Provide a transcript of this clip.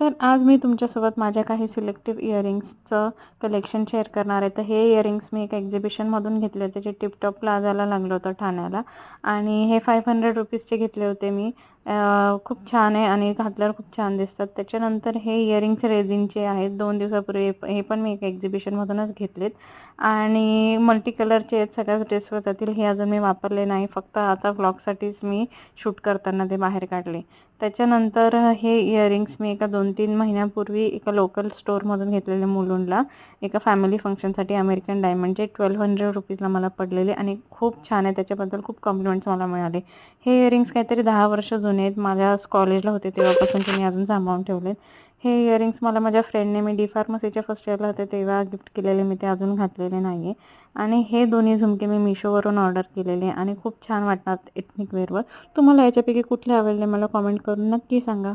तर आज मी तुमच्यासोबत माझ्या काही सिलेक्टिव्ह इयरिंग्सचं कलेक्शन शेअर करणार आहे. तर हे इयरिंग्स मी एका एक्झिबिशनमधून घेतले होते, जे टिपटॉप प्लाझाला लागलं होतं ठाण्याला. आणि हे 500 रुपीजचे घेतले होते मी. खूप छान आहे आणि घातल्यावर खूप छान दिसतात. त्याच्यानंतर हे इयरिंग्स रेझिनचे आहेत. 2 दिवसापूर्वी हे पण मी एका एक्झिबिशनमधूनच घेतलेत आणि मल्टी कलरचे आहेत. सगळ्याच ड्रेसवर जातील. हे अजून मी वापरले नाही, फक्त आता व्लॉगसाठीच मी शूट करताना ते बाहेर काढले. त्याच्यानंतर हे इयरिंग्स मी एका 2-3 महिन्यापूर्वी एका लोकल स्टोअरमधून घेतलेले मुलुंडला, एका फॅमिली फंक्शनसाठी. अमेरिकन डायमंडचे 1200 रुपीजला मला पडलेले आणि खूप छान आहे. त्याच्याबद्दल खूप कॉम्प्लिमेंट्स मला मिळाले. हे इयरिंग्स काहीतरी 10 वर्ष जुने आहेत. माझ्या कॉलेजला होते तेव्हापासून मी अजून सांभाळून ठेवलेत. हे इयरिंग्स मला माझ्या फ्रेंडने, मी डी फार्मसीच्या फर्स्ट इयरला होते तेव्हा गिफ्ट केलेले. मी ते अजून घातलेले नाही आहे. आणि हे दोन्ही झुमके मी मिशोवरून ऑर्डर केलेले आणि खूप छान वाटतात एथनिक वेअरवर. तुम्हाला याच्यापैकी कुठले आवडले मला कॉमेंट करून नक्की सांगा.